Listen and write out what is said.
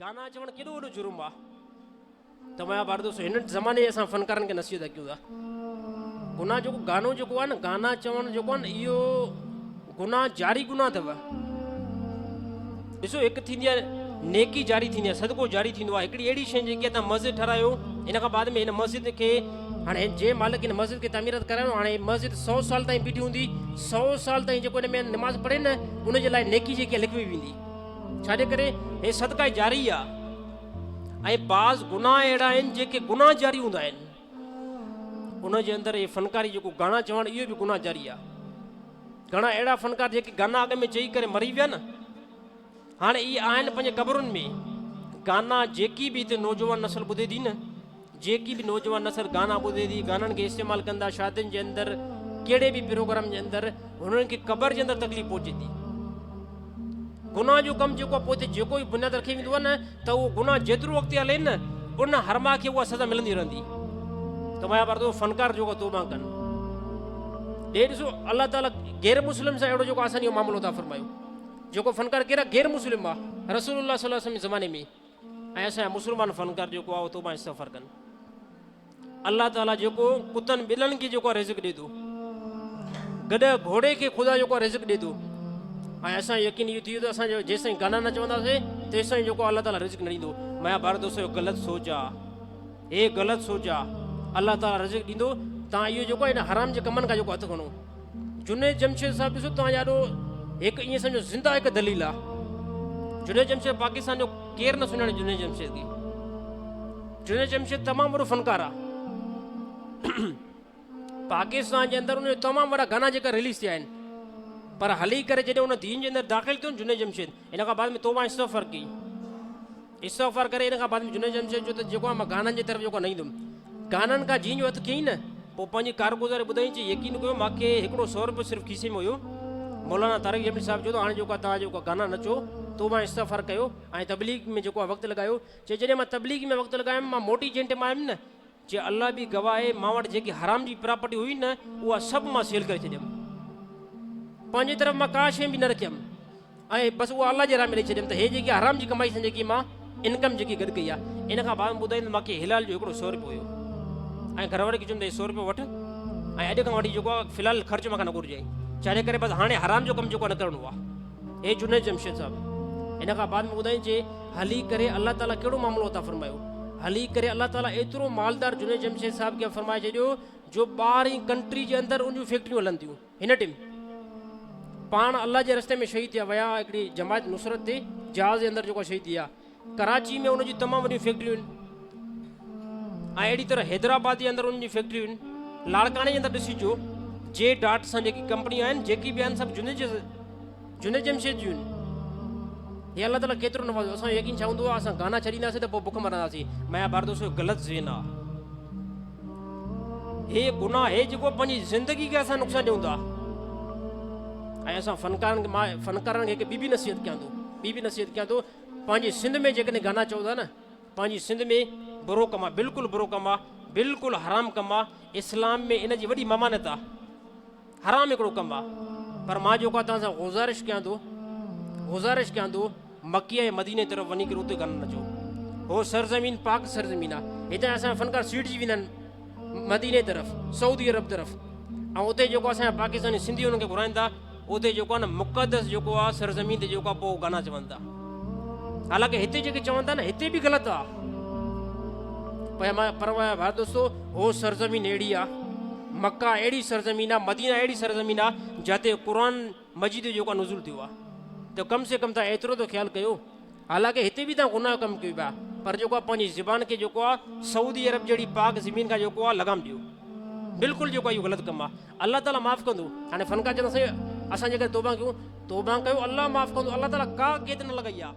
गाना चवण केॾो वॾो जुर्म आहे। त मां बार दोस्तों हिन ज़माने असां फ़नकारनि खे नसीहत कयूं था। गुनाह जेको गानो जेको आहे न, गाना चवण जेको आहे न, इहो गुनाह जारी गुनाह अथव। ॾिसो हिकु थींदी आहे नेकी जारी थींदी आहे, सदको जारी थींदो आहे। हिकिड़ी अहिड़ी शइ जेकी तव्हां मस्जिद ठारायो, इन खां बाद में हिन मस्जिद खे हाणे जंहिं मालिक हिन मस्जिद खे तामीरत करायो, हाणे मस्जिद 100 साल ताईं बीठी हूंदी, 100 साल ताईं जेको हिन में नमाज़ पढ़े न, उनजे लाइ नेकी जेकी आहे लिखी वेंदी। छाजे करे हे सदका जारी आहे। ऐं बाज़ गुनाह अहिड़ा आहिनि जेके गुनाह जारी हूंदा आहिनि, उनजे अंदरि इहे फ़नकारी जेको गाना चवणु, इहो बि गुनाह जारी आहे। घणा अहिड़ा फ़नकार जेके गाना अॻ में चई करे मरी विया न, हाणे इहे आहिनि पंहिंजे क़बरुनि में। गाना जेकी बि हिते नौजवान नस्ल ॿुधे थी न, जेकी बि नौजवान नस्ल गाना ॿुधे थी, गाननि खे इस्तेमालु कंदा शादियुनि जे अंदरि, कहिड़े बि प्रोग्राम जे अंदरि, हुननि खे क़बर जे अंदरि तकलीफ़ पहुचे थी। गुनाह जो कमु जेको आहे, पोइ हिते जेको बि बुनियादु रखी वेंदो आहे न, त उहो गुनाह जेतिरो अॻिते हले न, उन हरमा खे उहा सज़ा मिलंदी रहंदी। त मां बार दोस्तों फ़नकार जेको तौबा कनि। ॾे ॾिसो अलाह ताला गैर मुस्लिम सां अहिड़ो जेको असांजो मामिलो था फ़रमायो, जेको फ़नकार कहिड़ा गैर मुस्लिम आहे रसूलुल्लाह सल्लल्लाहु अलैहि वसल्लम ज़माने में, ऐं असांजा मुस्लमान फ़नकार जेको आहे तौबा इस्तग़फ़ार कनि। अलाह ताला जेको कुतनि ॿिलनि खे जेको आहे रिज़्क़ ॾे थो, गॾु घोड़े खे ख़ुदा जेको आहे रिज़्क़ ॾे थो। ऐं असां यकीन इहो थी वियो त असांजो जेसिताईं गाना न चवंदासीं तेसिताईं जेको अलाह ताला रिज़्क़ न ॾींदो। मां भारत दोस्तों ग़लति सोच आहे, हे ग़लति सोच आहे। अलाह ताला रिज़्क़ ॾींदो, तव्हां इहो जेको आहे हिन हराम जे कमनि खां जेको हथु खणो। जुनेद जमशेद साहिबु ॾिसो, तव्हां ॾाढो हिकु ईअं सम्झो ज़िंदा हिकु दलील आहे। जुनेद जमशेद पाकिस्तान जो केरु न सुञाणे जुनेद जमशेद खे। जुनेद जमशेद तमामु वॾो फ़नकार आहे। पाकिस्तान जे अंदरि उनजा तमामु वॾा गाना जेका रिलीज़ थिया आहिनि, पर हली करे जॾहिं उन दीन जे अंदरि दाख़िल थियो न जुनेद जमशेद, इन खां बाद में तौबा इस्तग़फ़ार कई। इस्तग़फ़ार करे इन खां बाद में जुनेद जमशेद जो त जेको आहे मां गाननि जे तरफ़ जेको न ईंदुमि। गाननि खां जीअं जो हथु कयईं न, पोइ पंहिंजी कारगुज़ारी ॿुधाई, चई यकीन कयो मूंखे हिकिड़ो 100 रुपयो सिर्फ़ु खीसे में हुयो। मौलाना तारिक जमील साहिबु चयो त हाणे जेको आहे तव्हां जेको गाना नचो, तौबा इस्तग़फ़ार कयो ऐं तबलीग में जेको आहे वक़्तु लॻायो। चई जॾहिं मां तबलीग में वक़्तु लॻायुमि, मां मोटी जंहिं टाइम आयुमि न, चई अल्लाह बि गवाह आहे, मां वटि जेकी हराम जी प्रॉपर्टी हुई न, उहा सभु मां सेल करे छॾियमि। पंहिंजी तरफ़ मां का शइ बि न रखियमि, ऐं बसि उहा अलाह जे राह में ॾेई छॾियमि। त हे जेकी हराम जी कमाई सां जेकी मां इनकम जेकी गॾु कई आहे, इन खां बाद में ॿुधाईंदुमि मूंखे हिलाल जो हिकिड़ो 100 रुपयो हुयो, ऐं घरवारी खे चवंदे 100 रुपयो वठि, ऐं अॼु खां वठी जेको आहे फ़िलहालु ख़र्चु मूंखे न घुरिजे, छाजे करे बसि हाणे हराम जो कमु जेको आहे न करिणो आहे। हे जुनेद जमशेद साहिबु। इन खां बाद में ॿुधाईं, चए हली करे अलाह ताला कहिड़ो मामिलो था फ़रमायो। हली करे अलाह ताला एतिरो मालदार जुनेद जमशेद साहिबु खे फ़रमाए छॾियो, जो 12 कंट्री जे अंदरि उनजूं फैक्ट्रियूं हलनि थियूं। हिन टाइम पाण अलाह जे रस्ते में शहीद थिया विया, हिकिड़ी जमायत नुसरत ते जहाज़ जे अंदरि जेको शहीद थी आहे। कराची में उनजी तमामु वॾियूं फैक्ट्रियूं आहिनि, ऐं अहिड़ी तरह हैदराबाद जे अंदरि उनजी फैक्ट्रियूं आहिनि। लाड़काने जे अंदरि ॾिसिजो, जे डाट सां जेकी कंपनियूं आहिनि, जेकी बि आहिनि, सभु जुनेद जमशेद जूं आहिनि। हे अलाह ताला केतिरो नवाज़ो। असां यकीन छा हूंदो आहे, असां गाना छॾींदासीं त पोइ बुख मरंदासीं। मैं भारत दोस्तों ग़लति ज़हन आहे। हे गुनाह, हे जेको पंहिंजी ज़िंदगी खे असां नुक़सानु ॾियूं था। ऐं असां फ़नकारनि खे, मां फ़नकारनि खे हिकु ॿी बि नसीहत कयां थो, पंहिंजी सिंध में जेकॾहिं गाना चओ था न, पंहिंजी सिंध में बुरो कमु आहे, बिल्कुलु बुरो कमु आहे, बिल्कुलु हराम कमु आहे। इस्लाम में इन जी वॾी ममानत आहे, हराम हिकिड़ो कमु आहे। पर मां जेको आहे तव्हां सां गुज़ारिश कयां थो, मकी ऐं मदीने तरफ़ वञी करे उते गाना नचो। हो सरज़मीन पाक सरज़मीन आहे। हिते असांजा फ़नकार सीड़जी वेंदा आहिनि मदीने तरफ़, सऊदी अरब तरफ़, ऐं उते जेको असांजा पाकिस्तानी सिंधी हुननि खे घुराइनि था, उते जेको आहे न मुक़दस जेको आहे सरज़मीन ते जेको आहे पोइ गाना चवनि था। हालांकि हिते जेके चवनि था न, हिते बि ग़लति आहे। पर भारत दोस्तों, हो सरज़मीन अहिड़ी आहे, मक्का अहिड़ी सरज़मीन आहे, मदीना अहिड़ी सरज़मीन आहे, जिते क़ुरान मजीद जेको आहे नुज़ुल थियो आहे। त कम से कम तव्हां एतिरो त ख़्यालु कयो। हालांकि हिते बि तव्हां गुनाह कमु कयो पिया, पर जेको आहे पंहिंजी ज़बान खे जेको आहे सऊदी अरब जहिड़ी पाक ज़मीन खां जेको आहे लगाम ॾियो। बिल्कुलु जेको आहे इहो ग़लति कमु आहे। अलाह ताला माफ़ु कंदो। हाणे फ़नकार चवंदासीं असां जेकर तौबा कयो, अलाह माफ़ु कंदो। अलाह ताला का क़ैद न लॻाई आहे।